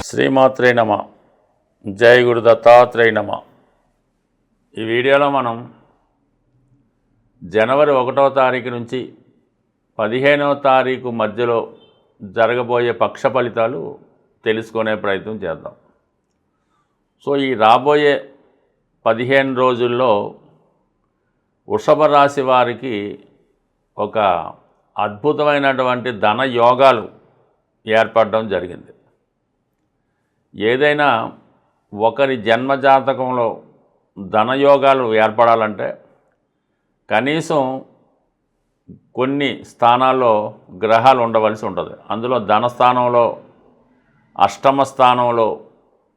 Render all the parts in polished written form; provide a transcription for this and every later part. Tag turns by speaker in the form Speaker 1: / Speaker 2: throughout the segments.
Speaker 1: శ్రీమాత్రే నమ. జై గురు దత్తాత్రేయ నమ. ఈ వీడియోలో మనం జనవరి 1వ తారీఖు నుంచి 15వ తారీఖు మధ్యలో జరగబోయే పక్ష ఫలితాలు తెలుసుకునే ప్రయత్నం చేద్దాం. సో ఈ రాబోయే 15 రోజుల్లో వృషభ రాశి వారికి ఒక అద్భుతమైనటువంటి ధన యోగాలు ఏర్పడడం జరిగింది. ఏదైనా ఒకరి జన్మజాతకంలో ధనయోగాలు ఏర్పడాలంటే కనీసం కొన్ని స్థానాల్లో గ్రహాలు ఉండవలసి ఉంటుంది. అందులో ధనస్థానంలో, అష్టమ స్థానంలో,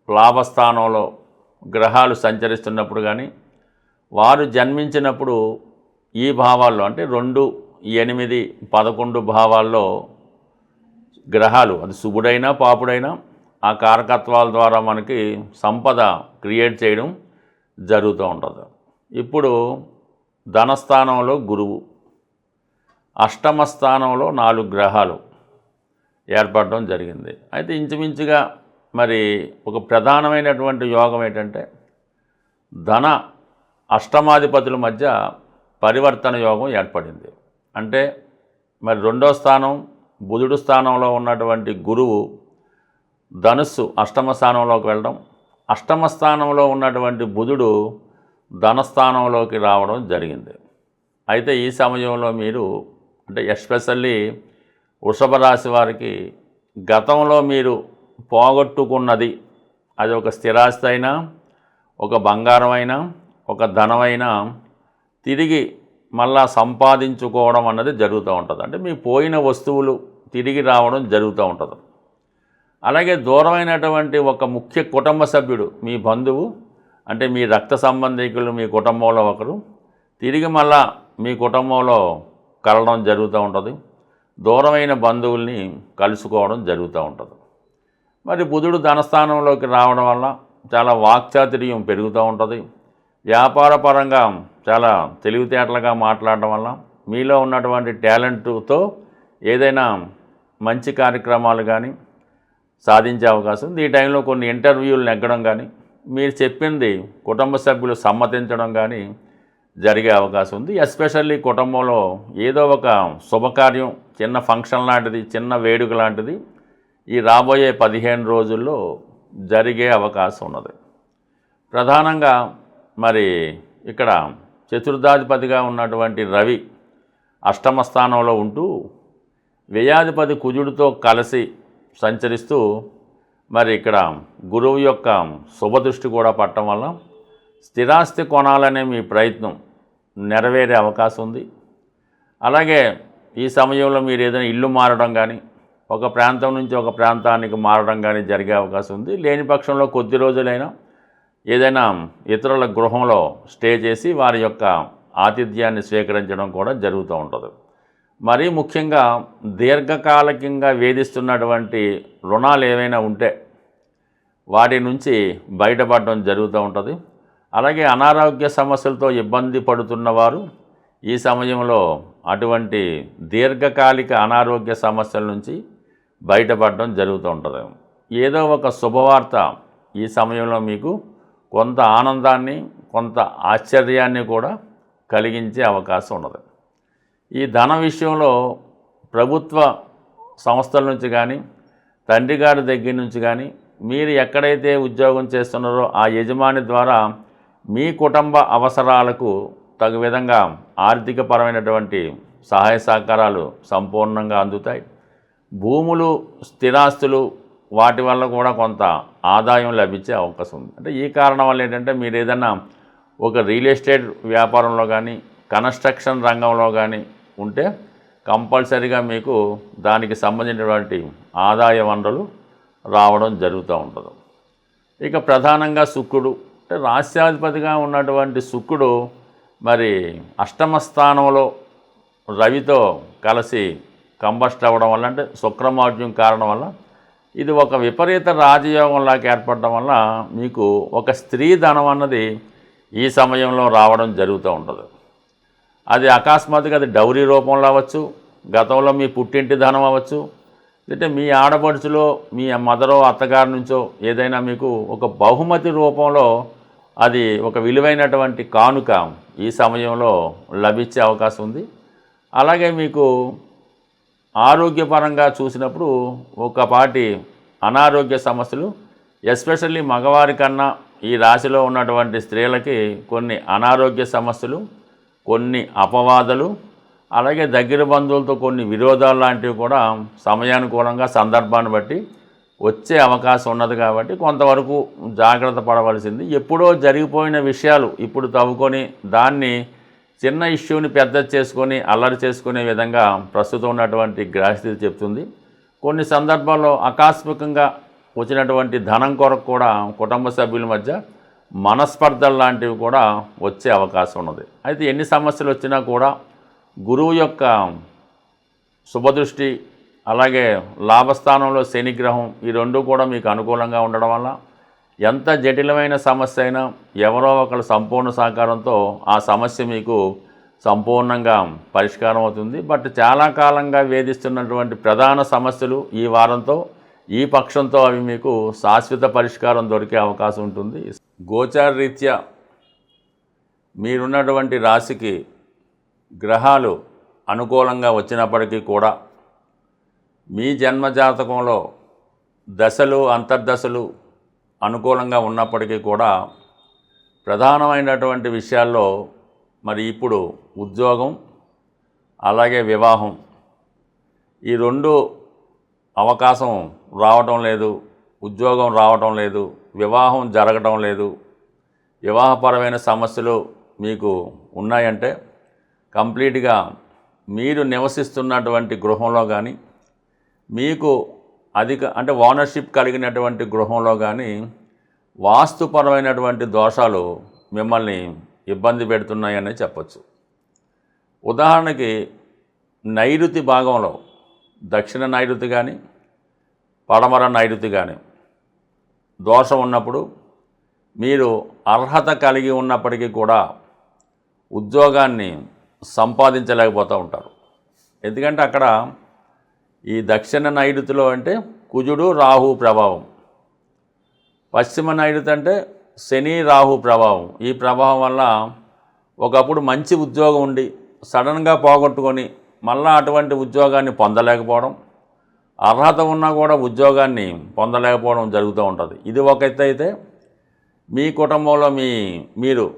Speaker 1: లాభస్థానంలో గ్రహాలు సంచరిస్తున్నప్పుడు కానీ వారు జన్మించినప్పుడు ఈ భావాల్లో అంటే 2, 8, 11 భావాల్లో గ్రహాలు అది శుభుడైనా పాపుడైనా ఆ కారకత్వాల ద్వారా మనకి సంపద క్రియేట్ చేయడం జరుగుతూ ఉంటుంది. ఇప్పుడు ధనస్థానంలో గురువు, అష్టమ స్థానంలో 4 గ్రహాలు ఏర్పడడం జరిగింది. అయితే ఇంచుమించుగా మరి ఒక ప్రధానమైనటువంటి యోగం ఏంటంటే ధన అష్టమాధిపతుల మధ్య పరివర్తన యోగం ఏర్పడింది. అంటే మరి 2వ స్థానం బుధుడు స్థానంలో ఉన్నటువంటి గురువు ధనుస్సు అష్టమ స్థానంలోకి వెళ్ళడం, అష్టమ స్థానంలో ఉన్నటువంటి బుధుడు ధనస్థానంలోకి రావడం జరిగింది. అయితే ఈ సమయంలో మీరు అంటే ఎస్పెషల్లీ వృషభ రాశి వారికి గతంలో మీరు పోగొట్టుకున్నది అది ఒక స్థిరాస్తి అయినా, ఒక బంగారం అయినా, ఒక ధనమైనా తిరిగి మళ్ళా సంపాదించుకోవడం అన్నది జరుగుతూ ఉంటుంది. అంటే మీ పోయిన వస్తువులు తిరిగి రావడం జరుగుతూ ఉంటుంది. అలాగే దూరమైనటువంటి ఒక ముఖ్య కుటుంబ సభ్యుడు, మీ బంధువు అంటే మీ రక్త సంబంధికులు, మీ కుటుంబంలో ఒకరు తిరిగి మళ్ళా మీ కుటుంబంలో కలవడం జరుగుతూ ఉంటుంది. దూరమైన బంధువుల్ని కలుసుకోవడం జరుగుతూ ఉంటుంది. మరి బుధుడు ధనస్థానంలోకి రావడం వల్ల చాలా వాక్చాతుర్యం పెరుగుతూ ఉంటుంది. వ్యాపార పరంగా చాలా తెలివితేటలుగా మాట్లాడడం వల్ల మీలో ఉన్నటువంటి టాలెంట్తో ఏదైనా మంచి కార్యక్రమాలు కానీ సాధించే అవకాశం ఉంది. ఈ టైంలో కొన్ని ఇంటర్వ్యూలు నెగ్గడం కానీ మీరు చెప్పింది కుటుంబ సభ్యులు సమ్మతించడం కానీ జరిగే అవకాశం ఉంది. ఎస్పెషల్లీ కుటుంబంలో ఏదో ఒక శుభకార్యం, చిన్న ఫంక్షన్ లాంటిది, చిన్న వేడుక లాంటిది ఈ రాబోయే 15 రోజుల్లో జరిగే అవకాశం ఉన్నది. ప్రధానంగా మరి ఇక్కడ చతుర్థాధిపతిగా ఉన్నటువంటి రవి అష్టమ స్థానంలో ఉంటూ వ్యయాధిపతి కుజుడితో కలిసి సంచరిస్తూ మరి ఇక్కడ గురువు యొక్క శుభదృష్టి కూడా పట్టడం వల్ల స్థిరాస్తి కొనాలనే మీ ప్రయత్నం నెరవేరే అవకాశం ఉంది. అలాగే ఈ సమయంలో మీరు ఏదైనా ఇల్లు మారడం కానీ, ఒక ప్రాంతం నుంచి ఒక ప్రాంతానికి మారడం కానీ జరిగే అవకాశం ఉంది. లేని పక్షంలో కొద్ది రోజులైనా ఏదైనా ఇతరుల గృహంలో స్టే చేసి వారి యొక్క ఆతిథ్యాన్ని స్వీకరించడం కూడా జరుగుతూ ఉంటుంది. మరీ ముఖ్యంగా దీర్ఘకాలికంగా వేధిస్తున్నటువంటి రుణాలు ఏవైనా ఉంటే వాటి నుంచి బయటపడడం జరుగుతూ ఉంటుంది. అలాగే అనారోగ్య సమస్యలతో ఇబ్బంది పడుతున్నవారు ఈ సమయంలో అటువంటి దీర్ఘకాలిక అనారోగ్య సమస్యల నుంచి బయటపడడం జరుగుతూ ఉంటుంది. ఏదో ఒక శుభవార్త ఈ సమయంలో మీకు కొంత ఆనందాన్ని, కొంత ఆశ్చర్యాన్ని కూడా కలిగించే అవకాశం ఉన్నది. ఈ ధన విషయంలో ప్రభుత్వ సంస్థల నుంచి కానీ, తండ్రి గారి దగ్గర నుంచి కానీ, మీరు ఎక్కడైతే ఉద్యోగం చేస్తున్నారో ఆ యజమాని ద్వారా మీ కుటుంబ అవసరాలకు తగు విధంగా ఆర్థికపరమైనటువంటి సహాయ సహకారాలు సంపూర్ణంగా అందుతాయి. భూములు, స్థిరాస్తులు వాటి వల్ల కూడా కొంత ఆదాయం లభించే అవకాశం ఉంది. అంటే ఈ కారణం వల్ల ఏంటంటే మీరు ఏదైనా ఒక రియల్ ఎస్టేట్ వ్యాపారంలో కానీ, కన్స్ట్రక్షన్ రంగంలో కానీ ఉంటే కంపల్సరీగా మీకు దానికి సంబంధించినటువంటి ఆదాయ వనరులు రావడం జరుగుతూ ఉంటుంది. ఇక ప్రధానంగా శుక్రుడు అంటే రాశ్యాధిపతిగా ఉన్నటువంటి శుక్రుడు మరి అష్టమ స్థానంలో రవితో కలిసి కంబస్ట్ అవ్వడం వల్ల అంటే శుక్రమార్జ్యం కారణం వల్ల ఇది ఒక విపరీత రాజయోగంలాగా ఏర్పడడం వల్ల మీకు ఒక స్త్రీ ధనం అన్నది ఈ సమయంలో రావడం జరుగుతూ ఉంటుంది. అది అకస్మాత్తుగా అది డౌరీ రూపంలో అవ్వచ్చు, గతంలో మీ పుట్టింటి ధనం అవ్వచ్చు, అంటే మీ ఆడపడుచులో మీ మదరో అత్తగారి నుంచో ఏదైనా మీకు ఒక బహుమతి రూపంలో అది ఒక విలువైనటువంటి కానుక ఈ సమయంలో లభించే అవకాశం ఉంది. అలాగే మీకు ఆరోగ్యపరంగా చూసినప్పుడు ఒకపాటి అనారోగ్య సమస్యలు, ఎస్పెషల్లీ మగవారి కన్నా ఈ రాశిలో ఉన్నటువంటి స్త్రీలకి కొన్ని అనారోగ్య సమస్యలు, కొన్ని అపవాదాలు, అలాగే దగ్గర బంధువులతో కొన్ని విరోధాలు లాంటివి కూడా సమయానుకూలంగా సందర్భాన్ని బట్టి వచ్చే అవకాశం ఉన్నది. కాబట్టి కొంతవరకు జాగ్రత్త పడవలసింది. ఎప్పుడో జరిగిపోయిన విషయాలు ఇప్పుడు తవ్వుకొని దాన్ని చిన్న ఇష్యూని పెద్ద చేసుకొని అల్లరి చేసుకునే విధంగా ప్రస్తుతం ఉన్నటువంటి గ్రహస్థితి చెప్తుంది. కొన్ని సందర్భాల్లో ఆకస్మికంగా వచ్చినటువంటి ధనం కొరకు కూడా కుటుంబ సభ్యుల మధ్య మనస్పర్ధలు లాంటివి కూడా వచ్చే అవకాశం ఉన్నది. అయితే ఎన్ని సమస్యలు వచ్చినా కూడా గురువు యొక్క శుభదృష్టి, అలాగే లాభస్థానంలో శనిగ్రహం, ఈ రెండు కూడా మీకు అనుకూలంగా ఉండడం వల్ల ఎంత జటిలమైన సమస్య అయినా ఎవరో ఒకరు సంపూర్ణ సహకారంతో ఆ సమస్య మీకు సంపూర్ణంగా పరిష్కారం అవుతుంది. బట్ చాలా కాలంగా వేధిస్తున్నటువంటి ప్రధాన సమస్యలు ఈ వారంతో, ఈ పక్షంతో అవి మీకు శాశ్వత పరిష్కారం దొరికే అవకాశం ఉంటుంది. గోచార రీత్యా మీరున్నటువంటి రాశికి గ్రహాలు అనుకూలంగా వచ్చినప్పటికీ కూడా మీ జన్మజాతకంలో దశలు అంతర్దశలు అనుకూలంగా ఉన్నప్పటికీ కూడా ప్రధానమైనటువంటి విషయాల్లో మరి ఇప్పుడు ఉద్యోగం, అలాగే వివాహం, ఈ రెండు అవకాశం రావటం లేదు. ఉద్యోగం రావటం లేదు, వివాహం జరగటం లేదు. వివాహపరమైన సమస్యలు మీకు ఉన్నాయంటే కంప్లీట్గా మీరు నివసిస్తున్నటువంటి గృహంలో కానీ, మీకు అంటే ఓనర్షిప్ కలిగినటువంటి గృహంలో కానీ వాస్తుపరమైనటువంటి దోషాలు మిమ్మల్ని ఇబ్బంది పెడుతున్నాయని చెప్పచ్చు. ఉదాహరణకి నైరుతి భాగంలో దక్షిణ నైరుతి కానీ పడమర నైరుతి కానీ దోషం ఉన్నప్పుడు మీరు అర్హత కలిగి ఉన్నప్పటికీ కూడా ఉద్యోగాన్ని సంపాదించలేకపోతూ ఉంటారు. ఎందుకంటే అక్కడ ఈ దక్షిణ నైరుతిలో అంటే కుజుడు రాహు ప్రభావం, పశ్చిమ నైరుతి అంటే శని రాహు ప్రభావం. ఈ ప్రభావం వల్ల ఒకప్పుడు మంచి ఉద్యోగం ఉండి సడన్గా పోగొట్టుకొని మళ్ళీ అటువంటి ఉద్యోగాన్ని పొందలేకపోవడం, అర్హత ఉన్నా కూడా ఉద్యోగాన్ని పొందలేకపోవడం జరుగుతూ ఉంటుంది. ఇది ఒక ఎత్తు అయితే, మీ కుటుంబంలో మీరు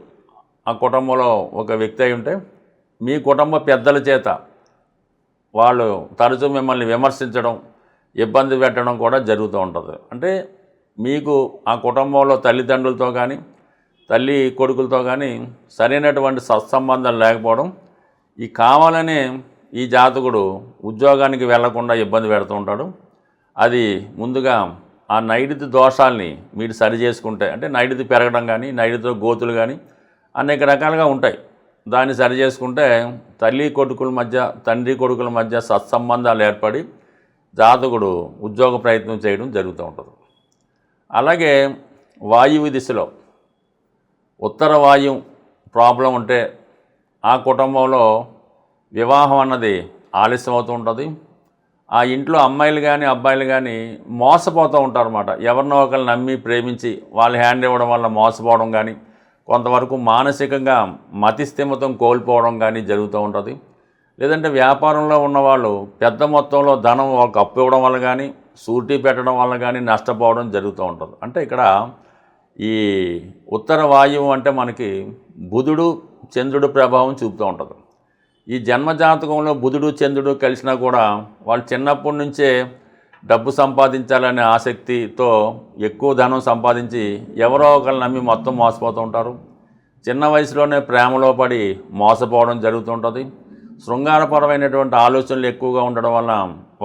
Speaker 1: ఆ కుటుంబంలో ఒక వ్యక్తి అయి ఉంటే మీ కుటుంబ పెద్దల చేత వాళ్ళు తరచూ మిమ్మల్ని విమర్శించడం, ఇబ్బంది పెట్టడం కూడా జరుగుతూ ఉంటుంది. అంటే మీకు ఆ కుటుంబంలో తల్లిదండ్రులతో కానీ తల్లి కొడుకులతో కానీ సరైనటువంటి సత్సంబంధం లేకపోవడం, ఈ కావాలనే ఈ జాతకుడు ఉద్యోగానికి వెళ్లకుండా ఇబ్బంది పెడుతూ ఉంటాడు. అది ముందుగా ఆ నైరుతి దోషాల్ని మీరు సరి చేసుకుంటే, అంటే నైరుతి పెరగడం కానీ నైరుతిలో గోతులు కానీ అనేక రకాలుగా ఉంటాయి. దాన్ని సరి చేసుకుంటే తల్లి కొడుకుల మధ్య, తండ్రి కొడుకుల మధ్య సత్సంబంధాలు ఏర్పడి జాతకుడు ఉద్యోగ ప్రయత్నం చేయడం జరుగుతూ ఉంటుంది. అలాగే వాయువు దిశలో ఉత్తర వాయువు ప్రాబ్లం ఉంటే ఆ కుటుంబంలో వివాహం అన్నది ఆలస్యం అవుతూ ఉంటుంది. ఆ ఇంట్లో అమ్మాయిలు కానీ అబ్బాయిలు కానీ మోసపోతూ ఉంటారు అన్నమాట. ఎవరినో ఒకరు నమ్మి ప్రేమించి వాళ్ళు హ్యాండ్ ఇవ్వడం వల్ల మోసపోవడం కానీ, కొంతవరకు మానసికంగా మతిస్థిమితం కోల్పోవడం కానీ జరుగుతూ ఉంటుంది. లేదంటే వ్యాపారంలో ఉన్నవాళ్ళు పెద్ద మొత్తంలో ధనం ఒక అప్పు ఇవ్వడం వల్ల కానీ, షూరిటీ పెట్టడం వల్ల కానీ నష్టపోవడం జరుగుతూ ఉంటుంది. అంటే ఇక్కడ ఈ ఉత్తర వాయువు అంటే మనకి బుధుడు చంద్రుడు ప్రభావం చూపుతూ ఉంటుంది. ఈ జన్మజాతకంలో బుధుడు చంద్రుడు కలిసినా కూడా వాళ్ళు చిన్నప్పటి నుంచే డబ్బు సంపాదించాలనే ఆసక్తితో ఎక్కువ ధనం సంపాదించి ఎవరో ఒకరు నమ్మి మొత్తం మోసపోతూ ఉంటారు. చిన్న వయసులోనే ప్రేమలో పడి మోసపోవడం జరుగుతుంటుంది. శృంగారపరమైనటువంటి ఆలోచనలు ఎక్కువగా ఉండడం వల్ల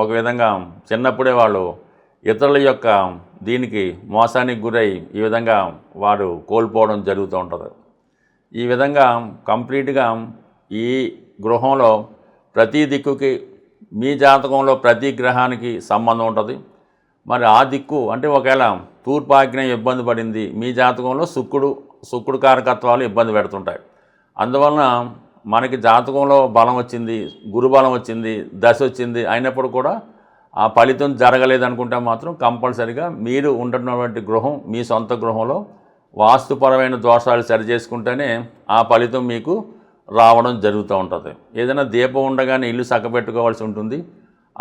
Speaker 1: ఒక విధంగా చిన్నప్పుడే వాళ్ళు ఇతరుల యొక్క దీనికి మోసానికి గురై ఈ విధంగా వారు కోల్పోవడం జరుగుతూ ఉంటుంది. ఈ విధంగా కంప్లీట్గా ఈ గృహంలో ప్రతి దిక్కుకి మీ జాతకంలో ప్రతి గ్రహానికి సంబంధం ఉంటుంది. మరి ఆ దిక్కు అంటే ఒకవేళ తూర్పు ఆగ్నేయం ఇబ్బంది పడింది, మీ జాతకంలో శుక్రుడు కారకత్వాలు ఇబ్బంది పెడుతుంటాయి. అందువలన మనకి జాతకంలో బలం వచ్చింది, గురుబలం వచ్చింది, దశ వచ్చింది అయినప్పుడు కూడా ఆ ఫలితం జరగలేదనుకుంటే మాత్రం కంపల్సరిగా మీరు ఉంటున్నటువంటి గృహం మీ సొంత గృహంలో వాస్తుపరమైన దోషాలు సరిచేసుకుంటేనే ఆ ఫలితం మీకు రావడం జరుగుతూ ఉంటుంది. ఏదైనా దీపం ఉండగానే ఇల్లు చక్కబెట్టుకోవాల్సి ఉంటుంది.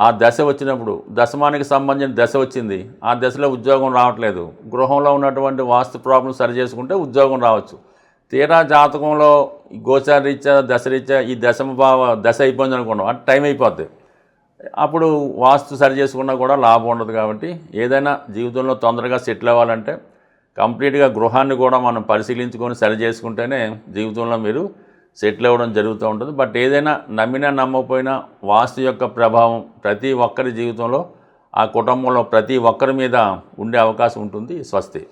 Speaker 1: ఆ దశ వచ్చినప్పుడు దశమానికి సంబంధించిన దశ వచ్చింది, ఆ దశలో ఉద్యోగం రావట్లేదు, గృహంలో ఉన్నటువంటి వాస్తు ప్రాబ్లం సరి చేసుకుంటే ఉద్యోగం రావచ్చు. తీరా జాతకంలో గోచారరీత్యా దశరీత్యా ఈ దశ అయిపోయింది అనుకోండి, ఆ టైం అయిపోద్ది. అప్పుడు వాస్తు సరి చేసుకున్నా కూడా లాభం ఉండదు. కాబట్టి ఏదైనా జీవితంలో తొందరగా సెటిల్ అవ్వాలంటే కంప్లీట్గా గృహాన్ని కూడా మనం పరిశీలించుకొని సరి చేసుకుంటేనే జీవితంలో మీరు సెటిల్ అవ్వడం జరుగుతూ ఉంటుంది. బట్ ఏదైనా నమ్మినా నమ్మకపోయినా వాస్తు యొక్క ప్రభావం ప్రతి ఒక్కరి జీవితంలో, ఆ కుటుంబంలో ప్రతి ఒక్కరి మీద ఉండే అవకాశం ఉంటుంది. స్వస్తి.